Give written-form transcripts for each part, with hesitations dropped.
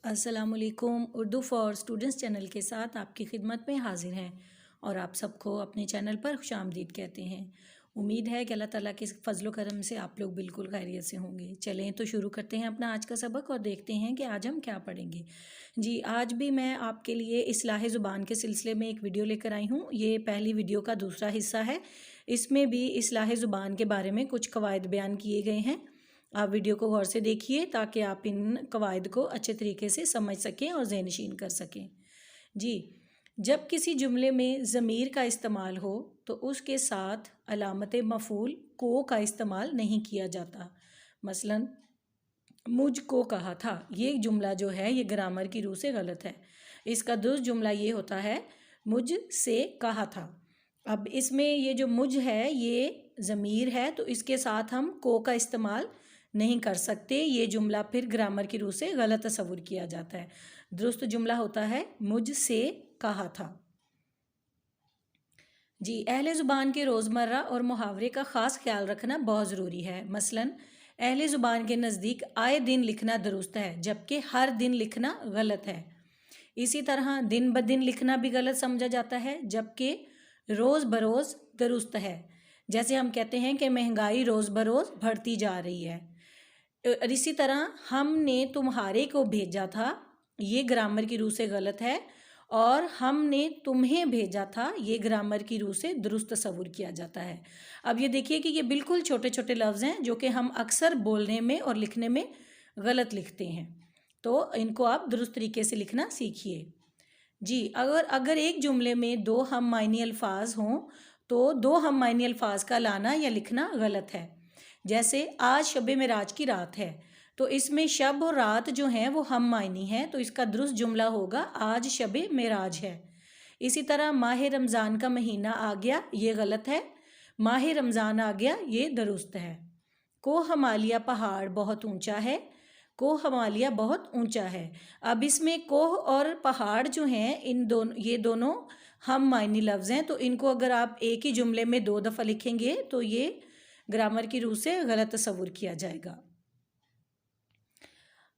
السلام علیکم، Urdu for students channel کے ساتھ آپ کی خدمت میں حاضر ہیں اور آپ سب کو اپنے چینل پر خوش آمدید کہتے ہیں۔ امید ہے کہ اللہ تعالیٰ کے فضل و کرم سے آپ لوگ بالکل خیریت سے ہوں گے۔ چلیں تو شروع کرتے ہیں اپنا آج کا سبق اور دیکھتے ہیں کہ آج ہم کیا پڑھیں گے۔ جی، آج بھی میں آپ کے لیے اصلاح زبان کے سلسلے میں ایک ویڈیو لے کر آئی ہوں۔ یہ پہلی ویڈیو کا دوسرا حصہ ہے۔ اس میں بھی اصلاح زبان کے بارے میں کچھ قواعد بیان کیے گئے ہیں۔ آپ ویڈیو کو غور سے دیکھیے تاکہ آپ ان قواعد کو اچھے طریقے سے سمجھ سکیں اور ذہن نشین کر سکیں۔ جی، جب کسی جملے میں ضمیر کا استعمال ہو تو اس کے ساتھ علامت مفعول کو کا استعمال نہیں کیا جاتا۔ مثلا مجھ کو کہا تھا، یہ جملہ جو ہے یہ گرامر کی روح سے غلط ہے۔ اس کا درست جملہ یہ ہوتا ہے مجھ سے کہا تھا۔ اب اس میں یہ جو مجھ ہے یہ ضمیر ہے تو اس کے ساتھ ہم کو کا استعمال نہیں کر سکتے۔ یہ جملہ پھر گرامر کی روح سے غلط تصور کیا جاتا ہے۔ درست جملہ ہوتا ہے مجھ سے کہا تھا۔ جی، اہل زبان کے روزمرہ اور محاورے کا خاص خیال رکھنا بہت ضروری ہے۔ مثلا اہل زبان کے نزدیک آئے دن لکھنا درست ہے جبکہ ہر دن لکھنا غلط ہے۔ اسی طرح دن بدن لکھنا بھی غلط سمجھا جاتا ہے جبکہ روز بروز درست ہے۔ جیسے ہم کہتے ہیں کہ مہنگائی روز بروز بڑھتی جا رہی ہے۔ اور اسی طرح ہم نے تمہارے کو بھیجا تھا، یہ گرامر کی روح سے غلط ہے، اور ہم نے تمہیں بھیجا تھا یہ گرامر کی روح سے درست تصور کیا جاتا ہے۔ اب یہ دیکھیے کہ یہ بالکل چھوٹے چھوٹے لفظ ہیں جو کہ ہم اکثر بولنے میں اور لکھنے میں غلط لکھتے ہیں، تو ان کو آپ درست طریقے سے لکھنا سیکھیے۔ جی، اگر ایک جملے میں دو ہم معنی الفاظ ہوں تو دو ہم معنی الفاظ کا لانا یا لکھنا غلط ہے۔ جیسے آج شب معراج کی رات ہے تو اس میں شب اور رات جو ہیں وہ ہم معنی ہیں، تو اس کا درست جملہ ہوگا آج شب معراج ہے۔ اسی طرح ماہ رمضان کا مہینہ آ گیا، یہ غلط ہے۔ ماہ رمضان آ گیا، یہ درست ہے۔ کوہ ہمالیہ پہاڑ بہت اونچا ہے، کوہ ہمالیہ بہت اونچا ہے۔ اب اس میں کوہ اور پہاڑ جو ہیں یہ دونوں ہم معنی لفظ ہیں، تو ان کو اگر آپ ایک ہی جملے میں دو دفعہ لکھیں گے تو یہ گرامر کی روح سے غلط تصور کیا جائے گا۔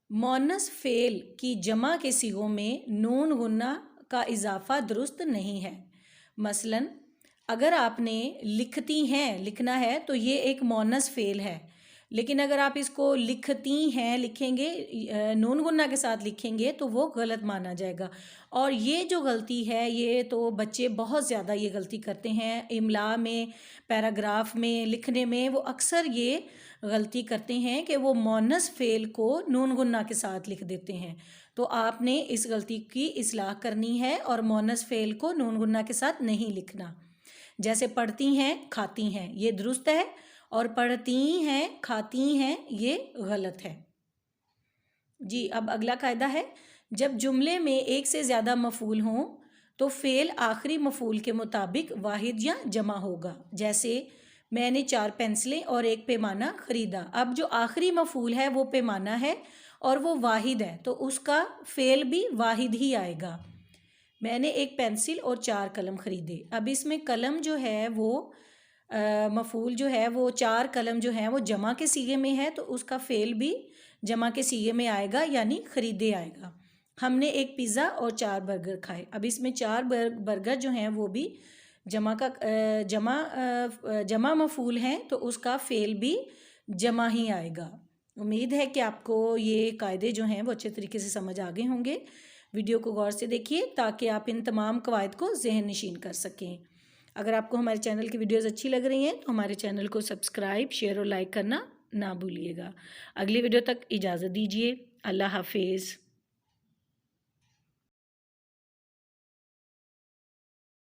مؤنث فعل کی جمع کے صیغوں میں نون غنہ کا اضافہ درست نہیں ہے۔ مثلا اگر آپ نے لکھتی ہیں لکھنا ہے تو یہ ایک مؤنث فعل ہے، لیکن اگر آپ اس کو لکھتی ہیں لکھیں گے نون غنہ کے ساتھ لکھیں گے تو وہ غلط مانا جائے گا۔ اور یہ جو غلطی ہے یہ تو بچے بہت زیادہ یہ غلطی کرتے ہیں، املا میں، پیراگراف میں، لکھنے میں وہ اکثر یہ غلطی کرتے ہیں کہ وہ مؤنث فعل کو نون غنہ کے ساتھ لکھ دیتے ہیں۔ تو آپ نے اس غلطی کی اصلاح کرنی ہے اور مؤنث فعل کو نون غنہ کے ساتھ نہیں لکھنا۔ جیسے پڑھتی ہیں کھاتی ہیں، یہ درست ہے، اور پڑھتی ہیں کھاتی ہیں یہ غلط ہے۔ جی، اب اگلا قاعدہ ہے جب جملے میں ایک سے زیادہ مفعول ہوں تو فعل آخری مفعول کے مطابق واحد یا جمع ہوگا۔ جیسے میں نے 4 پینسلیں اور 1 پیمانہ خریدا۔ اب جو آخری مفعول ہے وہ پیمانہ ہے اور وہ واحد ہے تو اس کا فعل بھی واحد ہی آئے گا۔ میں نے 1 پینسل اور 4 قلم خریدے۔ اب اس میں قلم جو ہے وہ مفعول جو ہے وہ 4 قلم جو ہیں وہ جمع کے صیغے میں ہے تو اس کا فعل بھی جمع کے صیغے میں آئے گا، یعنی خریدے آئے گا۔ ہم نے 1 پیزا اور 4 برگر کھائے۔ اب اس میں 4 برگر جو ہیں وہ بھی جمع مفعول ہیں تو اس کا فعل بھی جمع ہی آئے گا۔ امید ہے کہ آپ کو یہ قاعدے جو ہیں وہ اچھے طریقے سے سمجھ آ گئے ہوں گے۔ ویڈیو کو غور سے دیکھیے تاکہ آپ ان تمام قواعد کو ذہن نشین کر سکیں۔ اگر آپ کو ہمارے چینل کی ویڈیوز اچھی لگ رہی ہیں تو ہمارے چینل کو سبسکرائب، شیئر اور لائک کرنا نہ بھولیے گا۔ اگلی ویڈیو تک اجازت دیجیے۔ اللہ حافظ۔